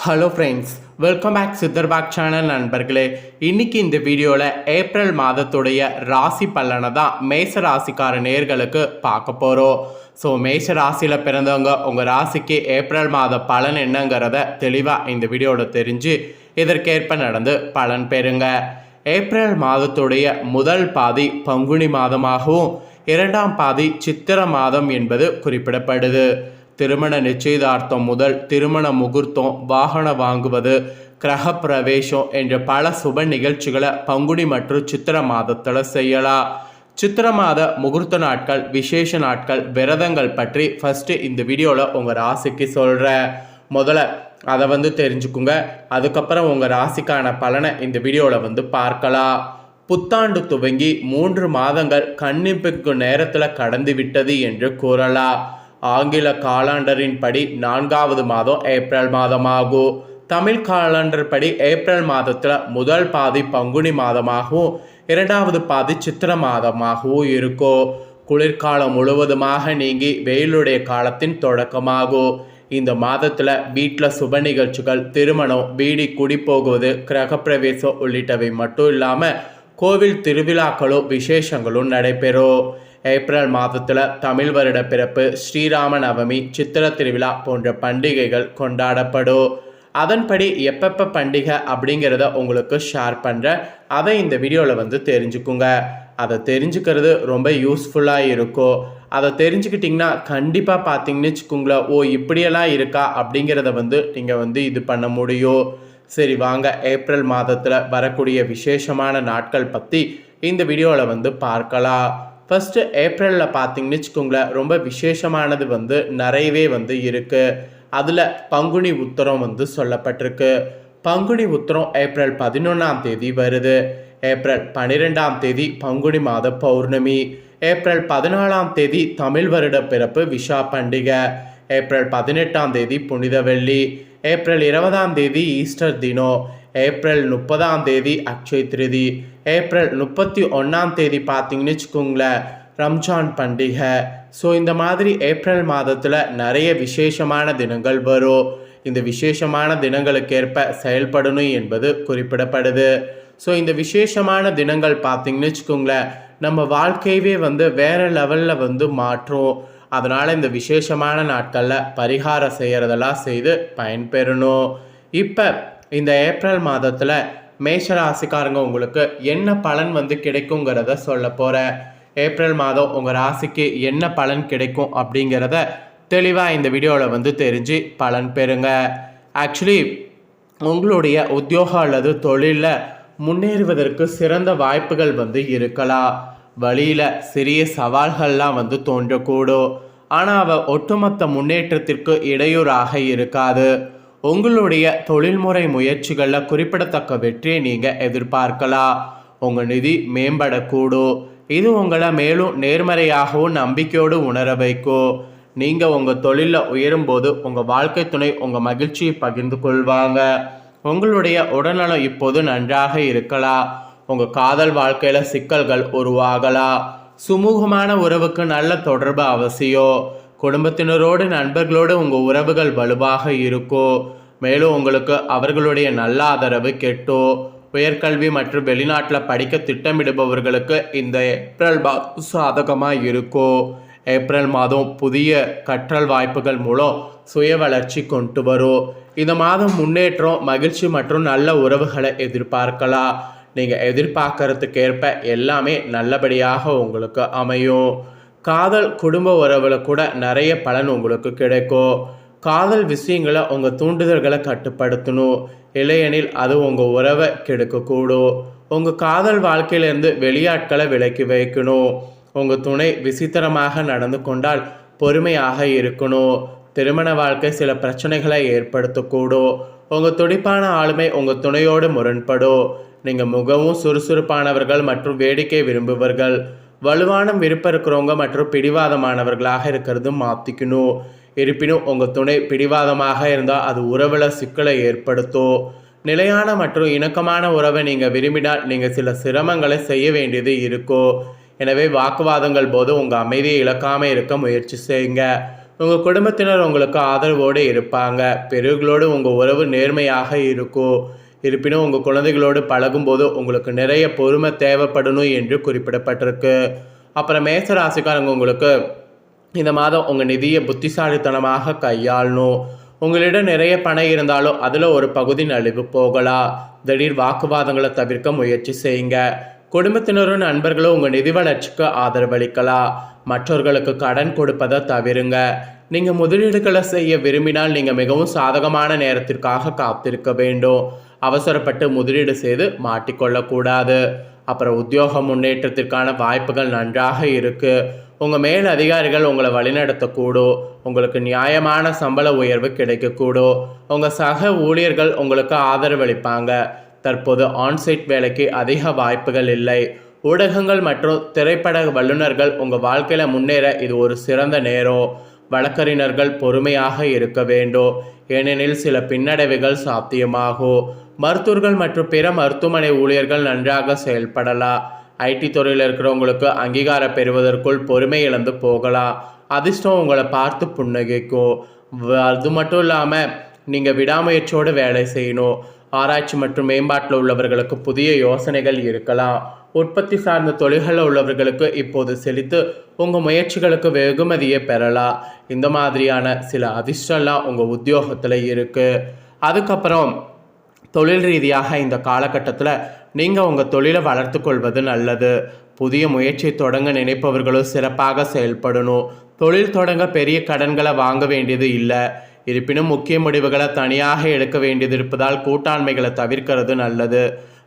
Hello friends, welcome back Siddharbag channel நண்பர்களே. இன்றைக்கி இந்த வீடியோவில் ஏப்ரல் மாதத்துடைய ராசி பலனை தான் மேஷ ராசிக்கார நேர்களுக்கு பார்க்க போகிறோம். ஸோ மேஷ ராசியில் பிறந்தவங்க உங்கள் ராசிக்கு ஏப்ரல் மாத பலன் என்னங்கிறத தெளிவாக இந்த வீடியோவில் தெரிஞ்சு இதற்கேற்ப நடந்து பலன் பெறுங்க. ஏப்ரல் மாதத்துடைய முதல் பாதி பங்குனி மாதமாகவும் இரண்டாம் பாதி சித்திர மாதம் என்பது குறிப்பிடப்படுது. திருமண நிச்சயதார்த்தம் முதல் திருமண முகூர்த்தம், வாகனம் வாங்குவது, கிரக பிரவேசம் என்ற பல சுப நிகழ்ச்சிகளை பங்குனி மற்றும் சித்திர மாதத்தில் செய்யலாம். சித்திர மாத முகூர்த்த நாட்கள், விசேஷ நாட்கள், விரதங்கள் பற்றி ஃபஸ்ட்டு இந்த வீடியோவில் உங்கள் ராசிக்கு சொல்கிறேன். முதல்ல அதை தெரிஞ்சுக்குங்க. அதுக்கப்புறம் உங்கள் ராசிக்கான பலனை இந்த வீடியோவில் பார்க்கலாம். புத்தாண்டு துவங்கி 3 மாதங்கள் கண்ணிப்புக்கு நேரத்தில் கடந்து விட்டது என்று கூறலாம். ஆங்கில காலண்டரின் படி 4வது மாதம் ஏப்ரல் மாதமாகும். தமிழ் காலண்டர் படி ஏப்ரல் மாதத்தில் முதல் பாதி பங்குனி மாதமாகவும் இரண்டாவது பாதி சித்திர மாதமாகவும் இருக்கும். குளிர்காலம் முழுவதுமாக நீங்கி வெயிலுடைய காலத்தின் தொடக்கமாகும். இந்த மாதத்தில் வீட்டில் சுப நிகழ்ச்சிகள், திருமணம், வீடு குடி போகுவது, கிரகப்பிரவேசம் உள்ளிட்டவை மட்டும் இல்லாமல் கோவில் திருவிழாக்களும் விசேஷங்களும் நடைபெறும். ஏப்ரல் மாதத்தில் தமிழ் வருட பிறப்பு, ஸ்ரீராம நவமி, சித்திர திருவிழா போன்ற பண்டிகைகள் கொண்டாடப்படும். அதன்படி எப்பப்போ பண்டிகை அப்படிங்கிறத உங்களுக்கு ஷேர் பண்ணுறேன். அதை இந்த வீடியோவில் தெரிஞ்சுக்குங்க. அதை தெரிஞ்சுக்கிறது ரொம்ப யூஸ்ஃபுல்லாக இருக்கும். அதை தெரிஞ்சுக்கிட்டிங்கன்னா கண்டிப்பாக பார்த்தீங்கன்னு வச்சுக்கோங்களேன், ஓ இப்படியெல்லாம் இருக்கா அப்படிங்கிறத நீங்கள் இது பண்ண முடியும். சரி வாங்க, ஏப்ரல் மாதத்தில் வரக்கூடிய விசேஷமான நாட்கள் பற்றி இந்த வீடியோவில் பார்க்கலாம். ஃபஸ்ட்டு ஏப்ரலில் பார்த்தீங்கன்னு வச்சுக்கோங்களேன், ரொம்ப விசேஷமானது நிறையவே இருக்குது. அதில் பங்குனி உத்திரம் சொல்லப்பட்டிருக்கு. பங்குனி உத்திரம் ஏப்ரல் 11ஆம் தேதி வருது. ஏப்ரல் 12ஆம் தேதி பங்குனி மாத பௌர்ணமி. ஏப்ரல் 14ஆம் தேதி தமிழ் வருட பிறப்பு விஷா பண்டிகை. ஏப்ரல் 18ஆம் தேதி புனித வெள்ளி. ஏப்ரல் 20ஆம் தேதி ஈஸ்டர் தினம். ஏப்ரல் 30ஆம் தேதி அக்ஷய திருதி. ஏப்ரல் 31ஆம் தேதி பார்த்தீங்கன்னு வச்சுக்கோங்களேன், ரம்ஜான் பண்டிகை. ஸோ இந்த மாதிரி ஏப்ரல் மாதத்தில் நிறைய விசேஷமான தினங்கள் வரும். இந்த விசேஷமான தினங்களுக்கேற்ப செயல்படணும் என்பது குறிப்பிடப்படுது. ஸோ இந்த தினங்கள் பார்த்தீங்கன்னு வச்சுக்கோங்களேன், நம்ம வாழ்க்கையவே வேறு லெவலில் மாற்றும். அதனால் இந்த விசேஷமான நாட்களில் பரிகாரம் செய்கிறதெல்லாம் செய்து பயன்பெறணும். இப்போ இந்த ஏப்ரல் மாதத்தில் மேஷராசிக்காரங்க உங்களுக்கு என்ன பலன் கிடைக்குங்கிறத சொல்ல போகிறேன். ஏப்ரல் மாதம் உங்கள் ராசிக்கு என்ன பலன் கிடைக்கும் அப்படிங்கிறத தெளிவாக இந்த வீடியோவில் தெரிஞ்சு பலன் பெறுங்க. ஆக்சுவலி உங்களுடைய உத்தியோகம் அல்லது தொழிலில் முன்னேறுவதற்கு சிறந்த வாய்ப்புகள் இருக்கலாம். வழியில் சிறிய சவால்கள்லாம் தோன்றக்கூடும். ஆனால் அவை ஒட்டுமொத்த முன்னேற்றத்திற்கு இடையூறாக இருக்காது. உங்களுடைய தொழில்முறை முயற்சிகளில் குறிப்பிடத்தக்க வெற்றியை நீங்கள் எதிர்பார்க்கலாம். உங்கள் நிதி மேம்படக்கூடும். இது உங்களை மேலும் நேர்மறையாகவும் நம்பிக்கையோடு உணர வைக்கும். நீங்கள் உங்கள் தொழிலில் உயரும்போது உங்கள் வாழ்க்கை துணை உங்கள் மகிழ்ச்சியை பகிர்ந்து கொள்வாங்க. உங்களுடைய உடல்நலம் இப்போது நன்றாக இருக்கலாம். உங்கள் காதல் வாழ்க்கையில் சிக்கல்கள் உருவாகலாம். சுமூகமான உறவுக்கு நல்ல தொடர்பு அவசியம். குடும்பத்தினரோடு, நண்பர்களோடு உங்கள் உறவுகள் வலுவாக இருக்கும். மேலும் உங்களுக்கு அவர்களுடைய நல்ல ஆதரவு கெட்டும். உயர்கல்வி மற்றும் வெளிநாட்டில் படிக்க திட்டமிடுபவர்களுக்கு இந்த ஏப்ரல் மாதம் சாதகமாக இருக்கும். ஏப்ரல் மாதம் புதிய கற்றல் வாய்ப்புகள் மூலம் சுய வளர்ச்சி கொண்டு வரும். இந்த மாதம் முன்னேற்றம், மகிழ்ச்சி மற்றும் நல்ல உறவுகளை எதிர்பார்க்கலாம். நீங்கள் எதிர்பார்க்கறதுக்கேற்ப எல்லாமே நல்லபடியாக உங்களுக்கு அமையும். காதல், குடும்ப உறவில் கூட நிறைய பலன் உங்களுக்கு கிடைக்கும். காதல் விஷயங்களை உங்கள் தூண்டுதல்களை கட்டுப்படுத்தணும். இல்லையெனில் அது உங்கள் உறவை கெடுக்கக்கூடும். உங்கள் காதல் வாழ்க்கையிலேருந்து வெளியாட்களை விலக்கி வைக்கணும். உங்கள் துணை விசித்திரமாக நடந்து கொண்டால் பொறுமையாக இருக்கணும். திருமண வாழ்க்கை சில பிரச்சனைகளை ஏற்படுத்தக்கூடும். உங்கள் துடிப்பான ஆளுமை உங்கள் துணையோடு முரண்படும். நீங்கள் மிகவும் சுறுசுறுப்பானவர்கள் மற்றும் வேடிக்கை விரும்புவர்கள். வலுவான விருப்பம் இருக்கிறவங்க மற்றும் பிடிவாதமானவர்களாக இருக்கிறது மாற்றிக்கணும். இருப்பினும் உங்கள் துணை பிடிவாதமாக இருந்தால் அது உறவில் சிக்கலை ஏற்படுத்தும். நிலையான மற்றும் இணக்கமான உறவை நீங்கள் விரும்பினால் நீங்கள் சில சிரமங்களை செய்ய வேண்டியது இருக்கும். எனவே வாக்குவாதங்கள் போது உங்கள் அமைதியை இழக்காமல் இருக்க முயற்சி செய்யுங்க. உங்கள் குடும்பத்தினர் உங்களுக்கு ஆதரவோடு இருப்பாங்க. பெரியவர்களோடு உங்கள் உறவு நேர்மையாக இருக்கும். இருப்பினும் உங்கள் குழந்தைகளோடு பழகும்போது உங்களுக்கு நிறைய பொறுமை தேவைப்படணும் என்று குறிப்பிடப்பட்டிருக்கு. அப்புறம் மேச ராசிக்காரங்க உங்களுக்கு இந்த மாதம் உங்கள் நிதியை புத்திசாலித்தனமாக கையாளணும். உங்களிடம் நிறைய பணம் இருந்தாலும் அதில் ஒரு பகுதி நழுவு போகலாம். திடீர் வாக்குவாதங்களை தவிர்க்க முயற்சி செய்யுங்க. குடும்பத்தினரும் நண்பர்களும் உங்கள் நிதி வளர்ச்சிக்கு ஆதரவளிக்கலாம். மற்றவர்களுக்கு கடன் கொடுப்பதை தவிருங்க. நீங்கள் முதலீடுகளை செய்ய விரும்பினால் நீங்கள் மிகவும் சாதகமான நேரத்திற்காக காத்திருக்க வேண்டும். அவசரப்பட்டு முதலீடு செய்து மாட்டிக்கொள்ளக்கூடாது. அப்புறம் உத்தியோக முன்னேற்றத்திற்கான வாய்ப்புகள் நன்றாக இருக்குது. உங்கள் மேல் அதிகாரிகள் உங்களை வழிநடத்தக்கூடும். உங்களுக்கு நியாயமான சம்பள உயர்வு கிடைக்கக்கூடும். உங்கள் சக ஊழியர்கள் உங்களுக்கு ஆதரவளிப்பாங்க. தற்போது ஆன்சைட் வேலைக்கு அதிக வாய்ப்புகள் இல்லை. ஊடகங்கள் மற்றும் திரைப்பட வல்லுநர்கள் உங்கள் வாழ்க்கையில் முன்னேற இது ஒரு சிறந்த நேரம். வழக்கறிஞர்கள் பொறுமையாக இருக்க வேண்டும், ஏனெனில் சில பின்னடைவுகள் சாத்தியமாகும். மருத்துவர்கள் மற்றும் பிற மருத்துவமனை ஊழியர்கள் நன்றாக செயல்படலாம். ஐடி துறையில் இருக்கிறவங்களுக்கு அங்கீகாரம் பெறுவதற்குள் பொறுமை இழந்து போகலாம். அதிர்ஷ்டம் உங்களை பார்த்து புன்னகைக்கும். அது மட்டும் இல்லாமல் நீங்கள் விடாமுயற்சியோடு வேலை செய்யணும். ஆராய்ச்சி மற்றும் மேம்பாட்டில் உள்ளவர்களுக்கு புதிய யோசனைகள் இருக்கலாம். உற்பத்தி சார்ந்த தொழில்களில் உள்ளவர்களுக்கு இப்போது செலுத்து உங்கள் முயற்சிகளுக்கு வெகுமதியை பெறலாம். இந்த மாதிரியான சில அதிர்ஷ்டம்லாம் உங்கள் உத்தியோகத்தில் இருக்குது. அதுக்கப்புறம் தொழில் ரீதியாக இந்த காலகட்டத்தில் நீங்கள் உங்கள் தொழிலை வளர்த்து கொள்வது நல்லது. புதிய முயற்சியை தொடங்க நினைப்பவர்களும் சிறப்பாக செயல்படணும். தொழில் தொடங்க பெரிய கடன்களை வாங்க வேண்டியது இல்லை. இருப்பினும் முக்கிய முடிவுகளை தனியாக எடுக்க வேண்டியது இருப்பதால் கூட்டாண்மைகளை தவிர்க்கிறது நல்லது.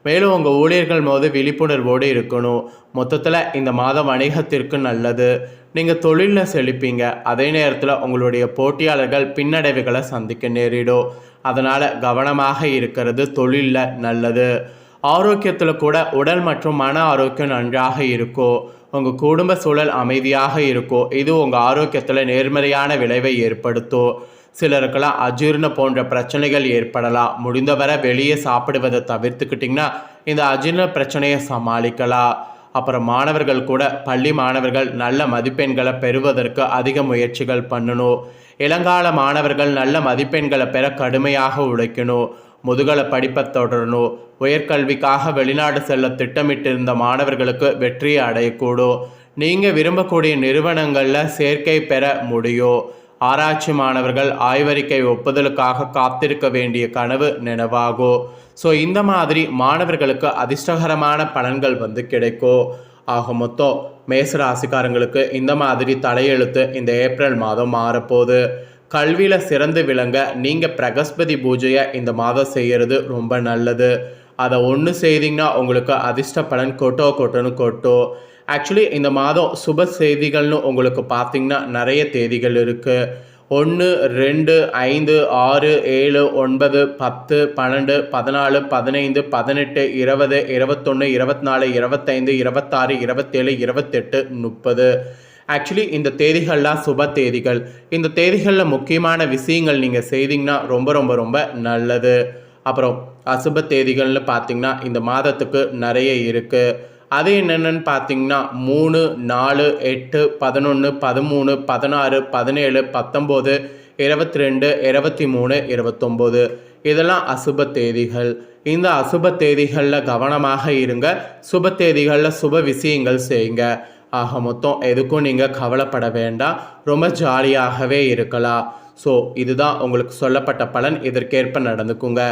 மேலும் உங்கள் ஊழியர்கள் போது விழிப்புணர்வோடு இருக்கணும். மொத்தத்தில் இந்த மாதம் வணிகத்திற்கு நல்லது. நீங்கள் தொழிலில் செழிப்பீங்க. அதே நேரத்தில் உங்களுடைய போட்டியாளர்கள் பின்னடைவுகளை சந்திக்க நேரிடும். அதனால் கவனமாக இருக்கிறது தொழிலில் நல்லது. ஆரோக்கியத்தில் கூட உடல் மற்றும் மன ஆரோக்கியம் நன்றாக இருக்கும். உங்கள் குடும்ப சூழல் அமைதியாக இருக்கும். இது உங்கள் ஆரோக்கியத்தில் நேர்மறையான விளைவை ஏற்படுத்தும். சிலருக்கெல்லாம் அஜீர்ண போன்ற பிரச்சனைகள் ஏற்படலாம். முடிந்தவரை வெளியே சாப்பிடுவதை தவிர்த்துக்கிட்டிங்கன்னா இந்த அஜீர்ண பிரச்சனையை சமாளிக்கலாம். அப்புறம் மாணவர்கள் கூட பள்ளி மாணவர்கள் நல்ல மதிப்பெண்களை பெறுவதற்கு அதிக முயற்சிகள் பண்ணணும். இளங்கால மாணவர்கள் நல்ல மதிப்பெண்களை பெற கடுமையாக உழைக்கணும். முதுகலை படிப்பை தொடரணும். உயர்கல்விக்காக வெளிநாடு செல்ல திட்டமிட்டிருந்த மாணவர்களுக்கு வெற்றியை அடையக்கூடும். நீங்கள் விரும்பக்கூடிய நிறுவனங்களில் சேர்க்கை பெற முடியும். ஆராய்ச்சி மாணவர்கள் ஆய்வறிக்கை ஒப்புதலுக்காக காத்திருக்க வேண்டிய கனவு நினைவாகும். ஸோ இந்த மாதிரி மாணவர்களுக்கு அதிர்ஷ்டகரமான பலன்கள் கிடைக்கும். ஆக மொத்தம் மேசராசிக்காரங்களுக்கு இந்த மாதிரி தலையெழுத்து இந்த ஏப்ரல் மாதம் மாறப்போகுது. கல்வியில் சிறந்து விளங்க நீங்கள் பிரகஸ்பதி பூஜையை இந்த மாதம் செய்கிறது ரொம்ப நல்லது. அதை ஒன்று செய்தீங்கன்னா உங்களுக்கு அதிர்ஷ்ட பலன் கொட்டோன்னு கொட்டும். ஆக்சுவலி இந்த மாதம் சுப செய்திகள்னு உங்களுக்கு பார்த்தீங்கன்னா நிறைய தேதிகள் இருக்குது. 1, 2, 5, 6, 7, 9, 10, 12, 14, 15, 18, 20, 21, 24, 25, 26, 27, 28, 30. ஆக்சுவலி இந்த தேதிகள்லாம் சுப தேதிகள். இந்த தேதிகளில் முக்கியமான விஷயங்கள் நீங்கள் செய்தீங்கன்னா ரொம்ப ரொம்ப ரொம்ப நல்லது. அப்புறம் அசுப தேதிகள்னு பார்த்தீங்கன்னா இந்த மாதத்துக்கு நிறைய இருக்குது. அது என்னென்னு பார்த்தீங்கன்னா 3, 4, 8, 11, 13, 16, 17, 19, 22, 23, 29 இதெல்லாம் அசுப தேதிகள். இந்த அசுப தேதிகளில் கவனமாக இருங்க. சுப தேதிகளில் சுப விஷயங்கள் செய்யுங்க. ஆக மொத்தம் எதுக்கும் நீங்கள் கவலைப்பட வேண்டாம். ரொம்ப ஜாலியாகவே இருக்கலாம். ஸோ இதுதான் உங்களுக்கு சொல்லப்பட்ட பலன். இதற்கேற்ப நடந்துக்குங்க.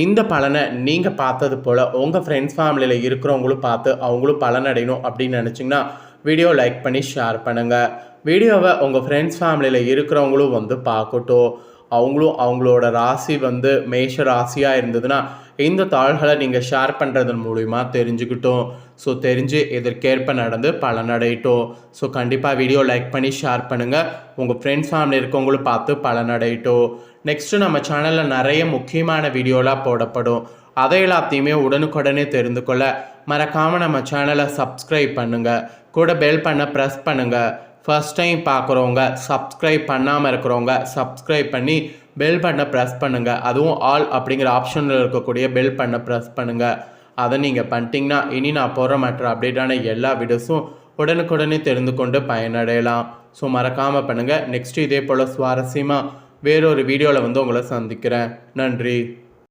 இந்த பலனை நீங்கள் பார்த்தது போல் உங்கள் ஃப்ரெண்ட்ஸ் ஃபேமிலியில் இருக்கிறவங்களும் பார்த்து அவங்களும் பலனடையணும் அப்படின்னு நினச்சிங்கன்னா வீடியோ லைக் பண்ணி ஷேர் பண்ணுங்கள். வீடியோவை உங்கள் ஃப்ரெண்ட்ஸ் ஃபேமிலியில் இருக்கிறவங்களும் பார்க்கட்டும். அவங்களும் அவங்களோட ராசி மேஷ ராசியாக இருந்ததுன்னா இந்த தாள்களை நீங்கள் ஷேர் பண்ணுறதன் மூலிமா தெரிஞ்சுக்கிட்டோம். ஸோ தெரிஞ்சு இதற்கேற்ப நடந்து பலனடையட்டும். ஸோ கண்டிப்பாக வீடியோ லைக் பண்ணி ஷேர் பண்ணுங்கள். உங்கள் ஃப்ரெண்ட்ஸ் ஃபேமிலி இருக்கவங்களும் பார்த்து பலனடையட்டும். நெக்ஸ்ட்டு நம்ம சேனலில் நிறைய முக்கியமான வீடியோலாம் போடப்படும். அதை எல்லாத்தையுமே உடனுக்குடனே தெரிந்து கொள்ள மறக்காமல் நம்ம சேனலை சப்ஸ்கிரைப் பண்ணுங்கள். கூட பெல் பண்ண ப்ரெஸ் பண்ணுங்கள். ஃபர்ஸ்ட் டைம் பார்க்குறவங்க சப்ஸ்கிரைப் பண்ணாமல் இருக்கிறவங்க சப்ஸ்கிரைப் பண்ணி பெல் பட்டனை ப்ரெஸ் பண்ணுங்கள். அதுவும் ஆல் அப்படிங்கிற ஆப்ஷனில் இருக்கக்கூடிய பெல் பட்டனை ப்ரெஸ் பண்ணுங்கள். அதை நீங்கள் பண்ணிட்டீங்கன்னா இனி நான் போகிற மற்ற அப்டேட்டான எல்லா வீடியோஸும் உடனுக்குடனே தெரிந்து கொண்டு பயனடையலாம். ஸோ மறக்காமல் பண்ணுங்கள். நெக்ஸ்ட்டு இதே போல் சுவாரஸ்யமாக வேறொரு வீடியோவில் வந்து உங்களை சந்திக்கிறேன். நன்றி.